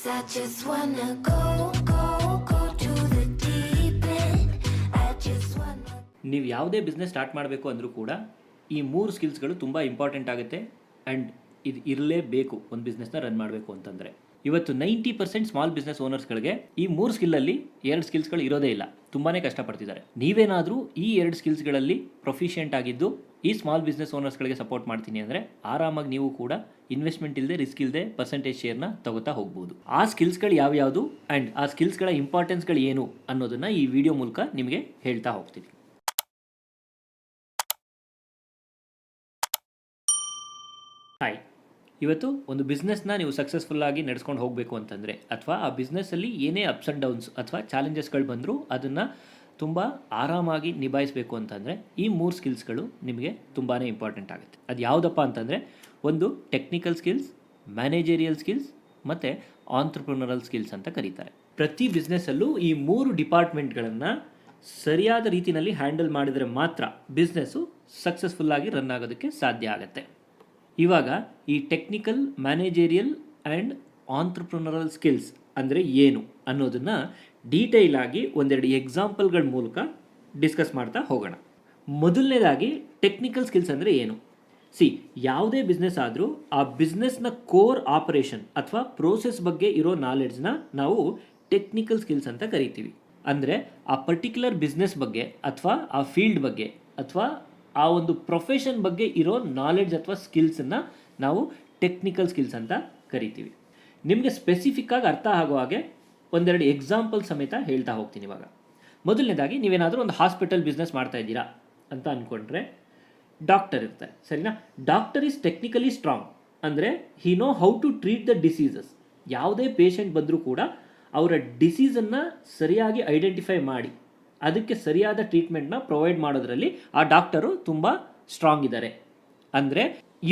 I just wanna go, go, go to the deep end. I just wanna. ನೀವು ಯಾವುದೇ business start ಮಾಡಬೇಕು ಅಂದರೂ ಕೂಡ ಈ 3 ಸ್ಕಿಲ್ಸ್ಗಳು ತುಂಬ ಇಂಪಾರ್ಟೆಂಟ್ ಆಗುತ್ತೆ ಆ್ಯಂಡ್ ಇದು ಇರಲೇಬೇಕು ಒಂದು ಬಿಸ್ನೆಸ್ನ ರನ್ ಮಾಡಬೇಕು ಅಂತಂದರೆ. ಇವತ್ತು 90% ಸ್ಮಾಲ್ ಬಿಸ್ನೆಸ್ ಓನರ್ಸ್ಗಳಿಗೆ ಈ 3 ಸ್ಕಿಲ್ಲಲ್ಲಿ 2 ಸ್ಕಿಲ್ಸ್ಗಳು ಇರೋದೇ ಇಲ್ಲ, ತುಂಬಾ ಕಷ್ಟಪಡ್ತಿದ್ದಾರೆ. ನೀವೇನಾದರೂ ಈ 2 ಸ್ಕಿಲ್ಸ್ಗಳಲ್ಲಿ ಪ್ರೊಫಿಷಿಯೆಂಟ್ ಆಗಿದ್ದು ಈ ಸ್ಮಾಲ್ ಬಿಸ್ನೆಸ್ ಓನರ್ಸ್ಗಳಿಗೆ ಸಪೋರ್ಟ್ ಮಾಡ್ತೀನಿ ಅಂದರೆ ಆರಾಮಾಗಿ ನೀವು ಕೂಡ ಇನ್ವೆಸ್ಟ್ಮೆಂಟ್ ಇಲ್ಲದೆ, ರಿಸ್ಕ್ ಇಲ್ಲದೆ ಪರ್ಸೆಂಟೇಜ್ ಶೇರ್ನ ತಗೋತಾ ಹೋಗ್ಬೋದು. ಆ ಸ್ಕಿಲ್ಸ್ಗಳು ಯಾವ್ಯಾವುದು ಆ್ಯಂಡ್ ಆ ಸ್ಕಿಲ್ಸ್ಗಳ ಇಂಪಾರ್ಟೆನ್ಸ್ಗಳು ಏನು ಅನ್ನೋದನ್ನು ಈ ವಿಡಿಯೋ ಮೂಲಕ ನಿಮಗೆ ಹೇಳ್ತಾ ಹೋಗ್ತೀನಿ. ಹಾಯ್, ಇವತ್ತು ಒಂದು ಬಿಸ್ನೆಸ್ನ ನೀವು ಸಕ್ಸಸ್ಫುಲ್ಲಾಗಿ ನಡೆಸ್ಕೊಂಡು ಹೋಗಬೇಕು ಅಂತಂದರೆ, ಅಥವಾ ಆ ಬಿಸ್ನೆಸ್ಸಲ್ಲಿ ಏನೇ ಅಪ್ಸ್ ಆ್ಯಂಡ್ ಡೌನ್ಸ್ ಅಥವಾ ಚಾಲೆಂಜಸ್ಗಳು ಬಂದರೂ ಅದನ್ನು ತುಂಬ ಆರಾಮಾಗಿ ನಿಭಾಯಿಸಬೇಕು ಅಂತಂದರೆ ಈ 3 ಸ್ಕಿಲ್ಸ್ಗಳು ನಿಮಗೆ ತುಂಬಾ ಇಂಪಾರ್ಟೆಂಟ್ ಆಗುತ್ತೆ. ಅದು ಯಾವುದಪ್ಪ ಅಂತಂದರೆ, ಒಂದು ಟೆಕ್ನಿಕಲ್ ಸ್ಕಿಲ್ಸ್, ಮ್ಯಾನೇಜರಿಯಲ್ ಸ್ಕಿಲ್ಸ್ ಮತ್ತು ಆಂಟ್ರಪ್ರನರಲ್ ಸ್ಕಿಲ್ಸ್ ಅಂತ ಕರೀತಾರೆ. ಪ್ರತಿ ಬಿಸ್ನೆಸ್ಸಲ್ಲೂ ಈ 3 ಡಿಪಾರ್ಟ್ಮೆಂಟ್ಗಳನ್ನು ಸರಿಯಾದ ರೀತಿಯಲ್ಲಿ ಹ್ಯಾಂಡಲ್ ಮಾಡಿದರೆ ಮಾತ್ರ ಬಿಸ್ನೆಸ್ಸು ಸಕ್ಸಸ್ಫುಲ್ಲಾಗಿ ರನ್ ಆಗೋದಕ್ಕೆ ಸಾಧ್ಯ ಆಗುತ್ತೆ. ಇವಾಗ ಈ ಟೆಕ್ನಿಕಲ್, ಮ್ಯಾನೇಜರಿಯಲ್ ಆ್ಯಂಡ್ ಆಂಟ್ರಪ್ರನರಲ್ ಸ್ಕಿಲ್ಸ್ ಅಂದರೆ ಏನು ಅನ್ನೋದನ್ನು ಡೀಟೇಲ್ ಆಗಿ ಒಂದೆರಡು ಎಕ್ಸಾಂಪಲ್ಗಳ ಮೂಲಕ ಡಿಸ್ಕಸ್ ಮಾಡ್ತಾ ಹೋಗೋಣ. ಮೊದಲನೇದಾಗಿ ಟೆಕ್ನಿಕಲ್ ಸ್ಕಿಲ್ಸ್ ಅಂದರೆ ಏನು? ಯಾವುದೇ ಬಿಸ್ನೆಸ್ ಆದರೂ ಆ ಬಿಸ್ನೆಸ್ನ ಕೋರ್ ಆಪರೇಷನ್ ಅಥವಾ ಪ್ರೋಸೆಸ್ ಬಗ್ಗೆ ಇರೋ ನಾಲೆಡ್ಜ್ನ ನಾವು ಟೆಕ್ನಿಕಲ್ ಸ್ಕಿಲ್ಸ್ ಅಂತ ಕರಿತೀವಿ. ಅಂದರೆ ಆ ಪರ್ಟಿಕ್ಯುಲರ್ ಬಿಸ್ನೆಸ್ ಬಗ್ಗೆ ಅಥವಾ ಆ ಫೀಲ್ಡ್ ಬಗ್ಗೆ ಅಥವಾ ಆ ಒಂದು ಪ್ರೊಫೆಷನ್ ಬಗ್ಗೆ ಇರೋ ನಾಲೆಡ್ಜ್ ಅಥವಾ ಸ್ಕಿಲ್ಸನ್ನು ನಾವು ಟೆಕ್ನಿಕಲ್ ಸ್ಕಿಲ್ಸ್ ಅಂತ ಕರಿತೀವಿ. ನಿಮಗೆ ಸ್ಪೆಸಿಫಿಕ್ಕಾಗಿ ಅರ್ಥ ಆಗೋ ಹಾಗೆ ಒಂದೆರಡು ಎಕ್ಸಾಂಪಲ್ ಸಮೇತ ಹೇಳ್ತಾ ಹೋಗ್ತೀನಿ. ಇವಾಗ ಮೊದಲನೇದಾಗಿ ನೀವೇನಾದರೂ ಒಂದು ಹಾಸ್ಪಿಟಲ್ ಬಿಸ್ನೆಸ್ ಮಾಡ್ತಾ ಇದ್ದೀರಾ ಅಂತ ಅಂದ್ಕೊಂಡ್ರೆ, ಡಾಕ್ಟರ್ ಇರ್ತಾರೆ, ಸರಿನಾ? ಡಾಕ್ಟರ್ ಈಸ್ ಟೆಕ್ನಿಕಲಿ ಸ್ಟ್ರಾಂಗ್, ಅಂದರೆ he know how to treat the diseases. ಯಾವುದೇ ಪೇಷಂಟ್ ಬಂದರೂ ಕೂಡ ಅವರ ಡಿಸೀಸನ್ನು ಸರಿಯಾಗಿ ಐಡೆಂಟಿಫೈ ಮಾಡಿ ಅದಕ್ಕೆ ಸರಿಯಾದ ಟ್ರೀಟ್ಮೆಂಟ್ನ ಪ್ರೊವೈಡ್ ಮಾಡೋದ್ರಲ್ಲಿ ಆ ಡಾಕ್ಟರು ತುಂಬ ಸ್ಟ್ರಾಂಗ್ ಇದ್ದಾರೆ. ಅಂದರೆ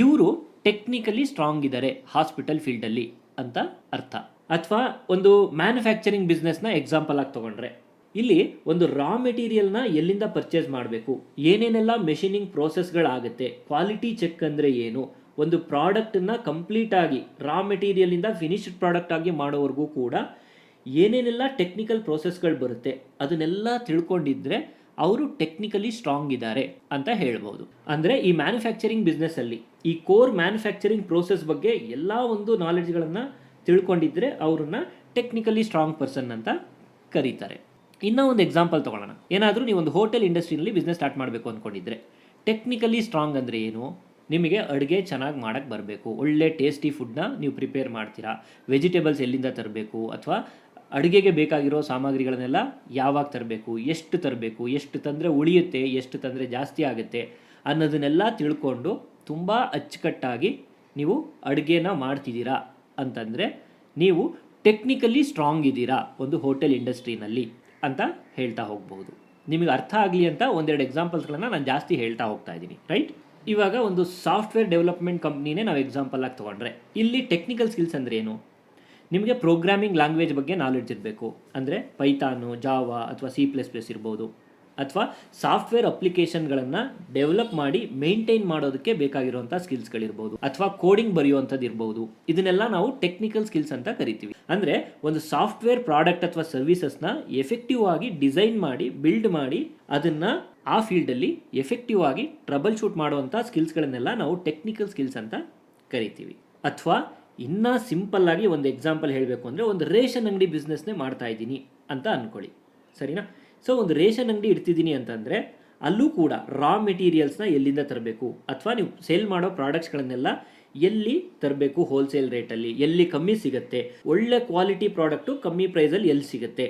ಇವರು ಟೆಕ್ನಿಕಲಿ ಸ್ಟ್ರಾಂಗ್ ಇದ್ದಾರೆ ಹಾಸ್ಪಿಟಲ್ ಫೀಲ್ಡಲ್ಲಿ ಅಂತ ಅರ್ಥ. ಅಥವಾ ಒಂದು ಮ್ಯಾನುಫ್ಯಾಕ್ಚರಿಂಗ್ ಬಿಸ್ನೆಸ್ನ ಎಕ್ಸಾಂಪಲ್ ಆಗಿ ತೊಗೊಂಡ್ರೆ, ಇಲ್ಲಿ ಒಂದು ರಾ ಮೆಟೀರಿಯಲ್ನ ಎಲ್ಲಿಂದ ಪರ್ಚೇಸ್ ಮಾಡಬೇಕು, ಏನೇನೆಲ್ಲ ಮೆಷಿನಿಂಗ್ ಪ್ರೋಸೆಸ್ಗಳಾಗುತ್ತೆ, ಕ್ವಾಲಿಟಿ ಚೆಕ್ ಅಂದರೆ ಏನು, ಒಂದು ಪ್ರಾಡಕ್ಟನ್ನು ಕಂಪ್ಲೀಟಾಗಿ ರಾ ಮೆಟೀರಿಯಲಿಂದ ಫಿನಿಶ್ಡ್ ಪ್ರಾಡಕ್ಟ್ ಆಗಿ ಮಾಡೋವರೆಗೂ ಕೂಡ ಏನೇನೆಲ್ಲ ಟೆಕ್ನಿಕಲ್ ಪ್ರೋಸೆಸ್ಗಳು ಬರುತ್ತೆ ಅದನ್ನೆಲ್ಲ ತಿಳ್ಕೊಂಡಿದ್ರೆ ಅವರು ಟೆಕ್ನಿಕಲಿ ಸ್ಟ್ರಾಂಗ್ ಇದ್ದಾರೆ ಅಂತ ಹೇಳ್ಬೋದು. ಅಂದರೆ ಈ ಮ್ಯಾನುಫ್ಯಾಕ್ಚರಿಂಗ್ ಬಿಸ್ನೆಸ್ಸಲ್ಲಿ ಈ ಕೋರ್ ಮ್ಯಾನುಫ್ಯಾಕ್ಚರಿಂಗ್ ಪ್ರೋಸೆಸ್ ಬಗ್ಗೆ ಎಲ್ಲ ಒಂದು ನಾಲೆಡ್ಜ್ಗಳನ್ನು ತಿಳ್ಕೊಂಡಿದ್ರೆ ಅವ್ರನ್ನ ಟೆಕ್ನಿಕಲಿ ಸ್ಟ್ರಾಂಗ್ ಪರ್ಸನ್ ಅಂತ ಕರೀತಾರೆ. ಇನ್ನೂ ಒಂದು ಎಕ್ಸಾಂಪಲ್ ತೊಗೊಳ್ಳೋಣ. ಏನಾದರೂ ನೀವು ಒಂದು ಹೋಟೆಲ್ ಇಂಡಸ್ಟ್ರಿಯಲ್ಲಿ ಬಿಸ್ನೆಸ್ ಸ್ಟಾರ್ಟ್ ಮಾಡಬೇಕು ಅಂದ್ಕೊಂಡಿದ್ರೆ, ಟೆಕ್ನಿಕಲಿ ಸ್ಟ್ರಾಂಗ್ ಅಂದರೆ ಏನು? ನಿಮಗೆ ಅಡುಗೆ ಚೆನ್ನಾಗಿ ಮಾಡೋಕ್ಕೆ ಬರಬೇಕು, ಒಳ್ಳೆ ಟೇಸ್ಟಿ ಫುಡ್ನ ನೀವು ಪ್ರಿಪೇರ್ ಮಾಡ್ತೀರಾ, ವೆಜಿಟೇಬಲ್ಸ್ ಎಲ್ಲಿಂದ ತರಬೇಕು ಅಥವಾ ಅಡುಗೆಗೆ ಬೇಕಾಗಿರೋ ಸಾಮಗ್ರಿಗಳನ್ನೆಲ್ಲ ಯಾವಾಗ ತರಬೇಕು, ಎಷ್ಟು ತರಬೇಕು, ಎಷ್ಟು ತಂದರೆ ಉಳಿಯುತ್ತೆ, ಎಷ್ಟು ತಂದರೆ ಜಾಸ್ತಿ ಆಗುತ್ತೆ ಅನ್ನೋದನ್ನೆಲ್ಲ ತಿಳ್ಕೊಂಡು ತುಂಬ ಅಚ್ಚುಕಟ್ಟಾಗಿ ನೀವು ಅಡುಗೆನ ಮಾಡ್ತಿದ್ದೀರಾ ಅಂತಂದರೆ ನೀವು ಟೆಕ್ನಿಕಲಿ ಸ್ಟ್ರಾಂಗ್ ಇದ್ದೀರಾ ಒಂದು ಹೋಟೆಲ್ ಇಂಡಸ್ಟ್ರಿನಲ್ಲಿ ಅಂತ ಹೇಳ್ತಾ ಹೋಗ್ಬೋದು. ನಿಮಗೆ ಅರ್ಥ ಆಗಲಿ ಅಂತ ಒಂದೆರಡು ಎಕ್ಸಾಂಪಲ್ಸ್ಗಳನ್ನು ನಾನು ಜಾಸ್ತಿ ಹೇಳ್ತಾ ಹೋಗ್ತಾ ಇದ್ದೀನಿ, ರೈಟ್? ಇವಾಗ ಒಂದು ಸಾಫ್ಟ್ವೇರ್ ಡೆವಲಪ್ಮೆಂಟ್ ಕಂಪ್ನಿನೇ ನಾವು ಎಕ್ಸಾಂಪಲ್ ಆಗಿ ತೊಗೊಂಡ್ರೆ, ಇಲ್ಲಿ ಟೆಕ್ನಿಕಲ್ ಸ್ಕಿಲ್ಸ್ ಅಂದರೆ ಏನು? ನಿಮಗೆ ಪ್ರೋಗ್ರಾಮಿಂಗ್ ಲ್ಯಾಂಗ್ವೇಜ್ ಬಗ್ಗೆ ನಾಲೆಡ್ಜ್ ಇರಬೇಕು. ಅಂದರೆ ಪೈಥಾನು, ಜಾವಾ ಅಥವಾ C++ ಇರ್ಬೋದು. ಅಥವಾ ಸಾಫ್ಟ್ವೇರ್ ಅಪ್ಲಿಕೇಶನ್ಗಳನ್ನು ಡೆವಲಪ್ ಮಾಡಿ ಮೇಂಟೈನ್ ಮಾಡೋದಕ್ಕೆ ಬೇಕಾಗಿರುವಂಥ ಸ್ಕಿಲ್ಸ್ಗಳಿರ್ಬೋದು. ಅಥವಾ ಕೋಡಿಂಗ್ ಬರೆಯುವಂಥದ್ದು ಇರ್ಬೋದು. ಇದನ್ನೆಲ್ಲ ನಾವು ಟೆಕ್ನಿಕಲ್ ಸ್ಕಿಲ್ಸ್ ಅಂತ ಕರಿತೀವಿ. ಅಂದರೆ ಒಂದು ಸಾಫ್ಟ್ವೇರ್ ಪ್ರಾಡಕ್ಟ್ ಅಥವಾ ಸರ್ವಿಸಸ್ನ ಎಫೆಕ್ಟಿವ್ ಆಗಿ ಡಿಸೈನ್ ಮಾಡಿ, ಬಿಲ್ಡ್ ಮಾಡಿ ಅದನ್ನು ಆ ಫೀಲ್ಡಲ್ಲಿ ಎಫೆಕ್ಟಿವ್ ಆಗಿ ಟ್ರಬಲ್ ಶೂಟ್ ಮಾಡುವಂಥ ಸ್ಕಿಲ್ಸ್ಗಳನ್ನೆಲ್ಲ ನಾವು ಟೆಕ್ನಿಕಲ್ ಸ್ಕಿಲ್ಸ್ ಅಂತ ಕರಿತೀವಿ. ಅಥವಾ ಇನ್ನೂ ಸಿಂಪಲ್ಲಾಗಿ ಒಂದು ಎಕ್ಸಾಂಪಲ್ ಹೇಳಬೇಕು ಅಂದರೆ, ಒಂದು ರೇಷನ್ ಅಂಗಡಿ ಬಿಸ್ನೆಸ್ನೇ ಮಾಡ್ತಾ ಇದ್ದೀನಿ ಅಂತ ಅಂದ್ಕೊಳ್ಳಿ, ಸರಿನಾ? ಸೊ ಒಂದು ರೇಷನ್ ಅಂಗಡಿ ಇಡ್ತಿದ್ದೀನಿ ಅಂತಂದರೆ ಅಲ್ಲೂ ಕೂಡ ರಾ ಮೆಟೀರಿಯಲ್ಸ್ನ ಎಲ್ಲಿಂದ ತರಬೇಕು, ಅಥವಾ ನೀವು ಸೇಲ್ ಮಾಡೋ ಪ್ರಾಡಕ್ಟ್ಸ್ಗಳನ್ನೆಲ್ಲ ಎಲ್ಲಿ ತರಬೇಕು, ಹೋಲ್ಸೇಲ್ ರೇಟಲ್ಲಿ ಎಲ್ಲಿ ಕಮ್ಮಿ ಸಿಗುತ್ತೆ, ಒಳ್ಳೆ ಕ್ವಾಲಿಟಿ ಪ್ರಾಡಕ್ಟು ಕಮ್ಮಿ ಪ್ರೈಸಲ್ಲಿ ಎಲ್ಲಿ ಸಿಗುತ್ತೆ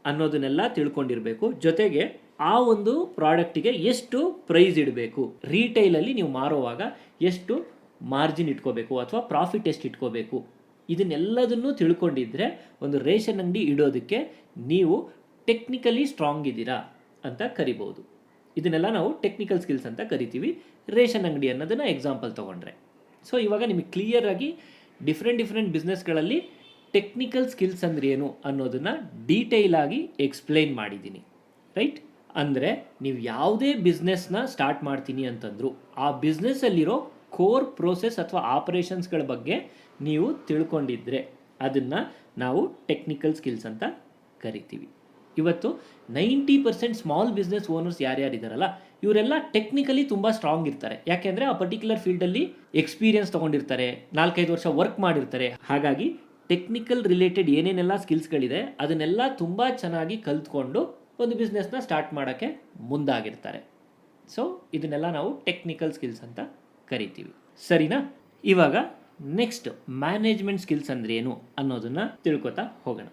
ಅನ್ನೋದನ್ನೆಲ್ಲ ತಿಳ್ಕೊಂಡಿರಬೇಕು. ಜೊತೆಗೆ ಆ ಒಂದು ಪ್ರಾಡಕ್ಟಿಗೆ ಎಷ್ಟು ಪ್ರೈಸ್ ಇಡಬೇಕು, ರೀಟೈಲಲ್ಲಿ ನೀವು ಮಾರುವಾಗ ಎಷ್ಟು ಮಾರ್ಜಿನ್ ಇಟ್ಕೋಬೇಕು ಅಥವಾ ಪ್ರಾಫಿಟ್ ಎಷ್ಟು ಇಟ್ಕೋಬೇಕು, ಇದನ್ನೆಲ್ಲದನ್ನೂ ತಿಳ್ಕೊಂಡಿದ್ರೆ ಒಂದು ರೇಷನ್ ಅಂಗಡಿ ಇಡೋದಕ್ಕೆ ನೀವು ಟೆಕ್ನಿಕಲಿ ಸ್ಟ್ರಾಂಗ್ ಇದ್ದೀರಾ ಅಂತ ಕರಿಬೋದು. ಇದನ್ನೆಲ್ಲ ನಾವು ಟೆಕ್ನಿಕಲ್ ಸ್ಕಿಲ್ಸ್ ಅಂತ ಕರಿತೀವಿ ರೇಷನ್ ಅಂಗಡಿ ಅನ್ನೋದನ್ನು ಎಕ್ಸಾಂಪಲ್ ತೊಗೊಂಡ್ರೆ. ಸೊ ಇವಾಗ ನಿಮಗೆ ಕ್ಲಿಯರಾಗಿ ಡಿಫ್ರೆಂಟ್ ಬಿಸ್ನೆಸ್ಗಳಲ್ಲಿ ಟೆಕ್ನಿಕಲ್ ಸ್ಕಿಲ್ಸ್ ಅಂದರೆ ಏನು ಅನ್ನೋದನ್ನು ಡೀಟೇಲ್ ಆಗಿ ಎಕ್ಸ್ಪ್ಲೈನ್ ಮಾಡಿದ್ದೀನಿ, ರೈಟ್? ಅಂದರೆ ನೀವು ಯಾವುದೇ ಬಿಸ್ನೆಸ್ನ ಸ್ಟಾರ್ಟ್ ಮಾಡ್ತೀನಿ ಅಂತಂದ್ರು ಆ ಬಿಸ್ನೆಸ್ಸಲ್ಲಿರೋ ಕೋರ್ ಪ್ರೋಸೆಸ್ ಅಥವಾ ಆಪರೇಷನ್ಸ್ಗಳ ಬಗ್ಗೆ ನೀವು ತಿಳ್ಕೊಂಡಿದ್ರೆ ಅದನ್ನು ನಾವು ಟೆಕ್ನಿಕಲ್ ಸ್ಕಿಲ್ಸ್ ಅಂತ ಕರಿತೀವಿ. ಇವತ್ತು 90% ಸ್ಮಾಲ್ ಬಿಸ್ನೆಸ್ ಓನರ್ಸ್ ಯಾರ್ಯಾರಿದ್ದಾರಲ್ಲ ಇವರೆಲ್ಲ ಟೆಕ್ನಿಕಲಿ ತುಂಬ ಸ್ಟ್ರಾಂಗ್ ಇರ್ತಾರೆ. ಯಾಕೆಂದರೆ ಆ ಪರ್ಟಿಕ್ಯುಲರ್ ಫೀಲ್ಡಲ್ಲಿ ಎಕ್ಸ್ಪೀರಿಯನ್ಸ್ ತೊಗೊಂಡಿರ್ತಾರೆ, 4-5 ವರ್ಷ ವರ್ಕ್ ಮಾಡಿರ್ತಾರೆ. ಹಾಗಾಗಿ ಟೆಕ್ನಿಕಲ್ ರಿಲೇಟೆಡ್ ಏನೇನೆಲ್ಲ ಸ್ಕಿಲ್ಸ್ಗಳಿದೆ ಅದನ್ನೆಲ್ಲ ತುಂಬ ಚೆನ್ನಾಗಿ ಕಲ್ತ್ಕೊಂಡು ಒಂದು ಬಿಸ್ನೆಸ್ನ ಸ್ಟಾರ್ಟ್ ಮಾಡೋಕ್ಕೆ ಮುಂದಾಗಿರ್ತಾರೆ. ಸೊ ಇದನ್ನೆಲ್ಲ ನಾವು ಟೆಕ್ನಿಕಲ್ ಸ್ಕಿಲ್ಸ್ ಅಂತ ಕರಿತೀವಿ. ಸರಿನಾ? ಇವಾಗ ನೆಕ್ಸ್ಟ್ ಮ್ಯಾನೇಜ್ಮೆಂಟ್ ಸ್ಕಿಲ್ಸ್ ಅಂದ್ರೆ ಏನು ಅನ್ನೋದನ್ನ ತಿಳ್ಕೊತಾ ಹೋಗೋಣ.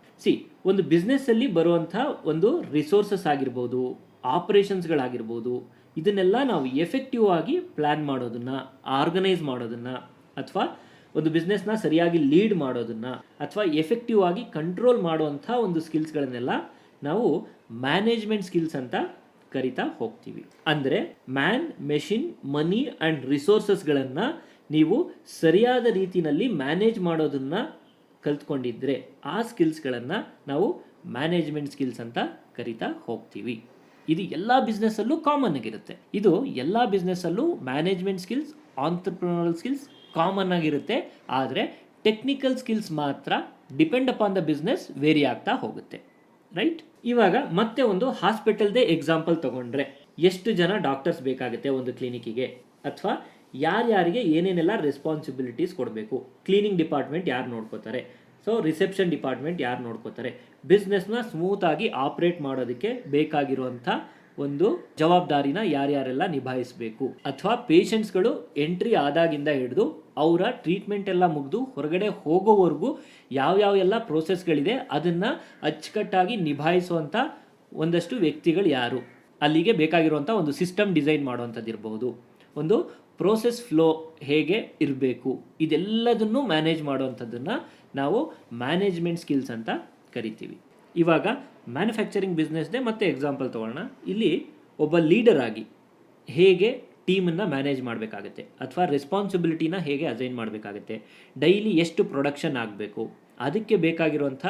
ಒಂದು ಬಿಸ್ನೆಸ್ಸಲ್ಲಿ ಬರುವಂಥ ಒಂದು ರಿಸೋರ್ಸಸ್ ಆಗಿರ್ಬೋದು, ಆಪರೇಷನ್ಸ್ಗಳಾಗಿರ್ಬೋದು, ಇದನ್ನೆಲ್ಲ ನಾವು ಎಫೆಕ್ಟಿವ್ ಆಗಿ ಪ್ಲ್ಯಾನ್ ಮಾಡೋದನ್ನು, ಆರ್ಗನೈಸ್ ಮಾಡೋದನ್ನು, ಅಥವಾ ಒಂದು ಬಿಸ್ನೆಸ್ನ ಸರಿಯಾಗಿ ಲೀಡ್ ಮಾಡೋದನ್ನು, ಅಥವಾ ಎಫೆಕ್ಟಿವ್ ಆಗಿ ಕಂಟ್ರೋಲ್ ಮಾಡುವಂಥ ಒಂದು ಸ್ಕಿಲ್ಸ್ಗಳನ್ನೆಲ್ಲ ನಾವು ಮ್ಯಾನೇಜ್ಮೆಂಟ್ ಸ್ಕಿಲ್ಸ್ ಅಂತ ಕರಿತಾ ಹೋಗ್ತೀವಿ. ಅಂದರೆ ಮ್ಯಾನ್, ಮೆಷಿನ್, ಮನಿ ಆ್ಯಂಡ್ ರಿಸೋರ್ಸಸ್ಗಳನ್ನು ನೀವು ಸರಿಯಾದ ರೀತಿಯಲ್ಲಿ ಮ್ಯಾನೇಜ್ ಮಾಡೋದನ್ನು ಕಲ್ತ್ಕೊಂಡಿದ್ರೆ ಆ ಸ್ಕಿಲ್ಸ್ಗಳನ್ನು ನಾವು ಮ್ಯಾನೇಜ್ಮೆಂಟ್ ಸ್ಕಿಲ್ಸ್ ಅಂತ ಕರಿತಾ ಹೋಗ್ತೀವಿ. ಇದು ಎಲ್ಲ ಬಿಸ್ನೆಸ್ಸಲ್ಲೂ ಕಾಮನ್ ಆಗಿರುತ್ತೆ. ಇದು ಎಲ್ಲ ಬಿಸ್ನೆಸ್ಸಲ್ಲೂ management skills, entrepreneurial skills common ಆಗಿರುತ್ತೆ. ಆದರೆ ಟೆಕ್ನಿಕಲ್ ಸ್ಕಿಲ್ಸ್ ಮಾತ್ರ depend upon the business vary ಆಗ್ತಾ ಹೋಗುತ್ತೆ. ರೈಟ್? ಇವಾಗ ಮತ್ತೆ ಒಂದು ಹಾಸ್ಪಿಟಲ್ದೇ ಎಕ್ಸಾಂಪಲ್ ತಗೊಂಡ್ರೆ ಎಷ್ಟು ಜನ ಡಾಕ್ಟರ್ಸ್ ಬೇಕಾಗುತ್ತೆ ಒಂದು ಕ್ಲಿನಿಕ್ಕಿಗೆ, ಅಥವಾ ಯಾರ್ಯಾರಿಗೆ ಏನೇನೆಲ್ಲ ರೆಸ್ಪಾನ್ಸಿಬಿಲಿಟೀಸ್ ಕೊಡಬೇಕು, ಕ್ಲೀನಿಂಗ್ ಡಿಪಾರ್ಟ್ಮೆಂಟ್ ಯಾರು ನೋಡ್ಕೋತಾರೆ, ಸೊ ರಿಸೆಪ್ಷನ್ ಡಿಪಾರ್ಟ್ಮೆಂಟ್ ಯಾರು ನೋಡ್ಕೋತಾರೆ, ಬಿಸ್ನೆಸ್ನ ಸ್ಮೂತಾಗಿ ಆಪ್ರೇಟ್ ಮಾಡೋದಕ್ಕೆ ಬೇಕಾಗಿರುವಂಥ ಒಂದು ಜವಾಬ್ದಾರಿನ ಯಾರ್ಯಾರೆಲ್ಲ ನಿಭಾಯಿಸಬೇಕು, ಅಥವಾ ಪೇಷಂಟ್ಸ್ಗಳು ಎಂಟ್ರಿ ಆದಾಗಿಂದ ಹಿಡಿದು ಅವರ ಟ್ರೀಟ್ಮೆಂಟ್ ಎಲ್ಲ ಮುಗಿದು ಹೊರಗಡೆ ಹೋಗೋವರೆಗೂ ಯಾವ್ಯಾವೆಲ್ಲ ಪ್ರೋಸೆಸ್ಗಳಿದೆ ಅದನ್ನು ಅಚ್ಚುಕಟ್ಟಾಗಿ ನಿಭಾಯಿಸುವಂಥ ಒಂದಷ್ಟು ವ್ಯಕ್ತಿಗಳು ಯಾರು, ಅಲ್ಲಿಗೆ ಬೇಕಾಗಿರುವಂಥ ಒಂದು ಸಿಸ್ಟಮ್ ಡಿಸೈನ್ ಮಾಡುವಂಥದ್ದು ಇರಬಹುದು, ಒಂದು ಪ್ರೋಸೆಸ್ ಫ್ಲೋ ಹೇಗೆ ಇರಬೇಕು, ಇದೆಲ್ಲದನ್ನು ಮ್ಯಾನೇಜ್ ಮಾಡುವಂಥದ್ದನ್ನು ನಾವು ಮ್ಯಾನೇಜ್ಮೆಂಟ್ ಸ್ಕಿಲ್ಸ್ ಅಂತ ಕರಿತೀವಿ. ಇವಾಗ ಮ್ಯಾನುಫ್ಯಾಕ್ಚರಿಂಗ್ ಬಿಸ್ನೆಸ್ದೇ ಮತ್ತೆ ಎಕ್ಸಾಂಪಲ್ ತೊಗೊಳ್ಳೋಣ. ಇಲ್ಲಿ ಒಬ್ಬ ಲೀಡರ್ ಆಗಿ ಹೇಗೆ ಟೀಮನ್ನು ಮ್ಯಾನೇಜ್ ಮಾಡಬೇಕಾಗತ್ತೆ, ಅಥವಾ ರೆಸ್ಪಾನ್ಸಿಬಿಲಿಟಿನ ಹೇಗೆ ಅಸೈನ್ ಮಾಡಬೇಕಾಗತ್ತೆ, ಡೈಲಿ ಎಷ್ಟು ಪ್ರೊಡಕ್ಷನ್ ಆಗಬೇಕು, ಅದಕ್ಕೆ ಬೇಕಾಗಿರುವಂಥ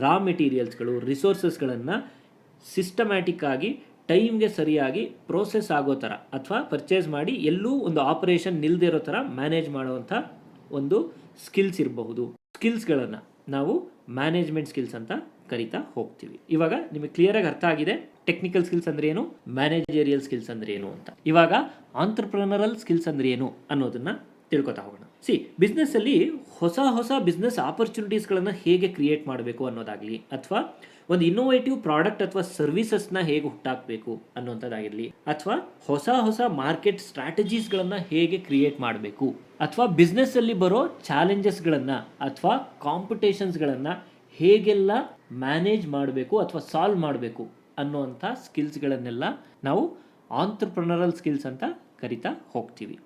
ರಾ ಮೆಟೀರಿಯಲ್ಸ್ಗಳು, ರಿಸೋರ್ಸಸ್ಗಳನ್ನು ಸಿಸ್ಟಮ್ಯಾಟಿಕ್ ಆಗಿ ಟೈಮ್ಗೆ ಸರಿಯಾಗಿ ಪ್ರೋಸೆಸ್ ಆಗೋ ಥರ, ಅಥವಾ ಪರ್ಚೇಸ್ ಮಾಡಿ ಎಲ್ಲೂ ಒಂದು ಆಪರೇಷನ್ ನಿಲ್ಲದೆ ಇರೋ ಥರ ಮ್ಯಾನೇಜ್ ಮಾಡುವಂಥ ಒಂದು ಸ್ಕಿಲ್ಸ್ ಇರಬಹುದು. ಸ್ಕಿಲ್ಸ್ಗಳನ್ನು ನಾವು ಮ್ಯಾನೇಜ್ಮೆಂಟ್ ಸ್ಕಿಲ್ಸ್ ಅಂತ ಕರಿತಾ ಹೋಗ್ತೀವಿ. ಇವಾಗ ನಿಮಗೆ ಕ್ಲಿಯರಾಗಿ ಅರ್ಥ ಆಗಿದೆ ಟೆಕ್ನಿಕಲ್ ಸ್ಕಿಲ್ಸ್ ಅಂದ್ರೆ ಏನು, ಮ್ಯಾನೇಜರಿಯಲ್ ಸ್ಕಿಲ್ಸ್ ಅಂದ್ರೆ ಏನು ಅಂತ. ಇವಾಗ ಆಂಟ್ರಪ್ರಿನರಲ್ ಸ್ಕಿಲ್ಸ್ ಅಂದ್ರೆ ಏನು ಅನ್ನೋದನ್ನ ತಿಳ್ಕೊತಾ ಹೋಗೋಣ. ಬಿಸ್ನೆಸ್ಸಲ್ಲಿ ಹೊಸ ಬಿಸ್ನೆಸ್ ಆಪರ್ಚುನಿಟೀಸ್ಗಳನ್ನು ಹೇಗೆ ಕ್ರಿಯೇಟ್ ಮಾಡಬೇಕು ಅನ್ನೋದಾಗಲಿ, ಅಥವಾ ಒಂದು ಇನ್ನೋವೇಟಿವ್ ಪ್ರಾಡಕ್ಟ್ ಅಥವಾ ಸರ್ವಿಸಸ್ನ ಹೇಗೆ ಹುಟ್ಟಾಕಬೇಕು ಅನ್ನೋಂಥದ್ದಾಗಿರಲಿ, ಅಥವಾ ಹೊಸ ಮಾರ್ಕೆಟ್ ಸ್ಟ್ರಾಟಜೀಸ್ಗಳನ್ನು ಹೇಗೆ ಕ್ರಿಯೇಟ್ ಮಾಡಬೇಕು, ಅಥವಾ ಬಿಸ್ನೆಸ್ಸಲ್ಲಿ ಬರೋ ಚಾಲೆಂಜಸ್ಗಳನ್ನು ಅಥವಾ ಕಾಂಪಿಟೇಷನ್ಸ್ಗಳನ್ನು ಹೇಗೆಲ್ಲ ಮ್ಯಾನೇಜ್ ಮಾಡಬೇಕು ಅಥವಾ ಸಾಲ್ವ್ ಮಾಡಬೇಕು ಅನ್ನೋವಂಥ ಸ್ಕಿಲ್ಸ್ಗಳನ್ನೆಲ್ಲ ನಾವು ಆಂಟ್ರಪ್ರಿನರಲ್ ಸ್ಕಿಲ್ಸ್ ಅಂತ ಕರಿತಾ ಹೋಗ್ತೀವಿ.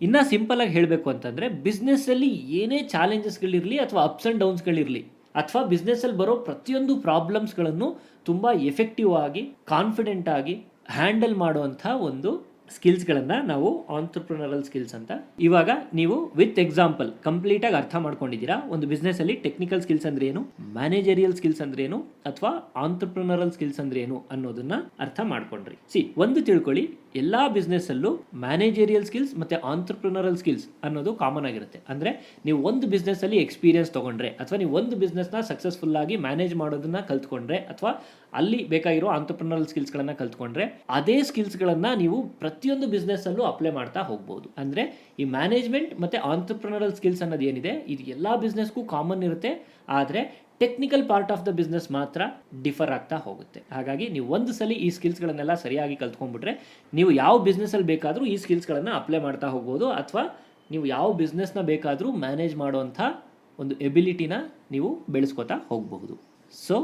ಇನ್ನು ಸಿಂಪಲಾಗಿ ಹೇಳಬೇಕು ಅಂತಂದರೆ ಬಿಸ್ನೆಸ್ಸಲ್ಲಿ ಏನೇ ಚಾಲೆಂಜಸ್ಗಳಿರಲಿ ಅಥವಾ ಅಪ್ಸ್ ಆ್ಯಂಡ್ ಡೌನ್ಸ್ಗಳಿರಲಿ, ಅಥವಾ ಬಿಸ್ನೆಸ್ಸಲ್ಲಿ ಬರೋ ಪ್ರತಿಯೊಂದು ಪ್ರಾಬ್ಲಮ್ಸ್ಗಳನ್ನು ತುಂಬ ಎಫೆಕ್ಟಿವ್ ಆಗಿ, ಕಾನ್ಫಿಡೆಂಟ್ ಆಗಿ ಹ್ಯಾಂಡಲ್ ಮಾಡುವಂಥ ಒಂದು ಸ್ಕಿಲ್ಸ್ಗಳನ್ನು ನಾವು ಆಂಟ್ರಪ್ರಿನರಲ್ ಸ್ಕಿಲ್ಸ್ ಅಂತ. ಇವಾಗ ನೀವು ವಿತ್ ಎಕ್ಸಾಂಪಲ್ ಕಂಪ್ಲೀಟಾಗಿ ಅರ್ಥ ಮಾಡ್ಕೊಂಡಿದ್ದೀರಾ ಒಂದು ಬಿಸ್ನೆಸ್ಸಲ್ಲಿ ಟೆಕ್ನಿಕಲ್ ಸ್ಕಿಲ್ಸ್ ಅಂದ್ರೆ ಏನು, ಮ್ಯಾನೇಜರಿಯಲ್ ಸ್ಕಿಲ್ಸ್ ಅಂದ್ರೆ ಏನು, ಅಥವಾ ಆಂಟ್ರಪ್ರಿನರಲ್ ಸ್ಕಿಲ್ಸ್ ಅಂದ್ರೆ ಏನು ಅನ್ನೋದನ್ನ ಅರ್ಥ ಮಾಡ್ಕೊಂಡ್ರಿ. ಒಂದು ತಿಳ್ಕೊಳ್ಳಿ, ಎಲ್ಲಾ ಬಿಸ್ನೆಸ್ಸಲ್ಲೂ ಮ್ಯಾನೇಜರಿಯಲ್ ಸ್ಕಿಲ್ಸ್ ಮತ್ತು ಆಂಟ್ರಪ್ರಿನರಲ್ ಸ್ಕಿಲ್ಸ್ ಅನ್ನೋದು ಕಾಮನ್ ಆಗಿರುತ್ತೆ. ಅಂದರೆ ನೀವು ಒಂದು ಬಿಸ್ನೆಸ್ಸಲ್ಲಿ ಎಕ್ಸ್ಪೀರಿಯನ್ಸ್ ತೊಗೊಂಡ್ರೆ, ಅಥವಾ ನೀವು ಒಂದು ಬಿಸ್ನೆಸ್ನ ಸಕ್ಸಸ್ಫುಲ್ ಆಗಿ ಮ್ಯಾನೇಜ್ ಮಾಡೋದನ್ನ ಕಲ್ತ್ಕೊಂಡ್ರೆ, ಅಥವಾ ಅಲ್ಲಿ ಬೇಕಾಗಿರೋ ಆಂಟ್ರಪ್ರಿನರಲ್ ಸ್ಕಿಲ್ಸ್ಗಳನ್ನು ಕಲ್ತ್ಕೊಂಡ್ರೆ, ಅದೇ ಸ್ಕಿಲ್ಸ್ಗಳನ್ನು ನೀವು ಪ್ರತಿಯೊಂದು ಬಿಸ್ನೆಸ್ಸಲ್ಲೂ ಅಪ್ಲೈ ಮಾಡ್ತಾ ಹೋಗ್ಬೋದು. ಅಂದರೆ ಈ ಮ್ಯಾನೇಜ್ಮೆಂಟ್ ಮತ್ತು ಆಂಟ್ರಪ್ರಿನರಲ್ ಸ್ಕಿಲ್ಸ್ ಅನ್ನೋದು ಏನಿದೆ ಇದು ಎಲ್ಲ ಬಿಸ್ನೆಸ್ಗೂ ಕಾಮನ್ ಇರುತ್ತೆ. ಆದರೆ technical part of the business ಮಾತ್ರ ಡಿಫರ್ ಆಗ್ತಾ ಹೋಗುತ್ತೆ. ಹಾಗಾಗಿ ನೀವು ಒಂದು ಸಲ ಈ ಸ್ಕಿಲ್ಸ್ಗಳನ್ನೆಲ್ಲ ಸರಿಯಾಗಿ ಕಲ್ತ್ಕೊಂಡ್ಬಿಟ್ರೆ ನೀವು ಯಾವ ಬಿಸ್ನೆಸ್ಸಲ್ಲಿ ಬೇಕಾದರೂ ಈ ಸ್ಕಿಲ್ಸ್ಗಳನ್ನು ಅಪ್ಲೈ ಮಾಡ್ತಾ ಹೋಗ್ಬೋದು, ಅಥವಾ ನೀವು ಯಾವ ಬಿಸ್ನೆಸ್ನ ಬೇಕಾದರೂ ಮ್ಯಾನೇಜ್ ಮಾಡುವಂಥ ಒಂದು ಎಬಿಲಿಟಿನ ನೀವು ಬೆಳೆಸ್ಕೊತಾ ಹೋಗಬಹುದು. ಸೊ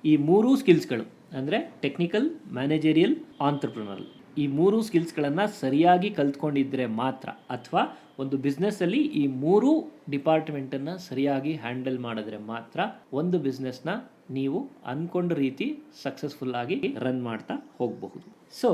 ಈ ಮೂರೂ ಸ್ಕಿಲ್ಸ್ಗಳು ಅಂದರೆ ಟೆಕ್ನಿಕಲ್, ಮ್ಯಾನೇಜರಿಯಲ್, ಆಂಟ್ರಪ್ರಿನರಲ್, ಈ ಮೂರು ಸ್ಕಿಲ್ಸ್ಗಳನ್ನು ಸರಿಯಾಗಿ ಕಲ್ತ್ಕೊಂಡಿದ್ದರೆ ಮಾತ್ರ, ಅಥವಾ ಒಂದು ಬಿಸ್ನೆಸ್ಸಲ್ಲಿ ಈ ಮೂರು ಡಿಪಾರ್ಟ್ಮೆಂಟನ್ನು ಸರಿಯಾಗಿ ಹ್ಯಾಂಡಲ್ ಮಾಡಿದ್ರೆ ಮಾತ್ರ ಒಂದು ಬಿಸ್ನೆಸ್ನ ನೀವು ಅಂದ್ಕೊಂಡ ರೀತಿ ಸಕ್ಸಸ್ಫುಲ್ಲಾಗಿ ರನ್ ಮಾಡ್ತಾ ಹೋಗಬಹುದು. ಸೊ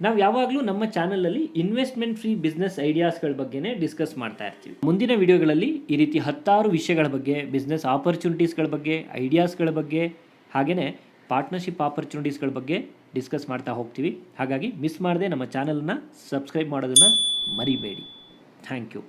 ನಾವು ಯಾವಾಗಲೂ ನಮ್ಮ ಚಾನಲಲ್ಲಿ ಇನ್ವೆಸ್ಟ್ಮೆಂಟ್ ಫ್ರೀ ಬಿಸ್ನೆಸ್ ಐಡಿಯಾಸ್ಗಳ ಬಗ್ಗೆನೇ ಡಿಸ್ಕಸ್ ಮಾಡ್ತಾ ಇರ್ತೀವಿ. ಮುಂದಿನ ವಿಡಿಯೋಗಳಲ್ಲಿ ಈ ರೀತಿ 10 ವಿಷಯಗಳ ಬಗ್ಗೆ, ಬಿಸ್ನೆಸ್ ಆಪರ್ಚುನಿಟೀಸ್ಗಳ ಬಗ್ಗೆ, ಐಡಿಯಾಸ್ಗಳ ಬಗ್ಗೆ, ಹಾಗೆಯೇ ಪಾರ್ಟ್ನರ್ಶಿಪ್ ಆಪರ್ಚುನಿಟೀಸ್ಗಳ ಬಗ್ಗೆ ಡಿಸ್ಕಸ್ ಮಾಡ್ತಾ ಹೋಗ್ತೀವಿ. ಹಾಗಾಗಿ ಮಿಸ್ ಮಾಡದೆ ನಮ್ಮ ಚಾನಲನ್ನು ಸಬ್ಸ್ಕ್ರೈಬ್ ಮಾಡೋದನ್ನು ಮರಿಬೇಡಿ. Thank you.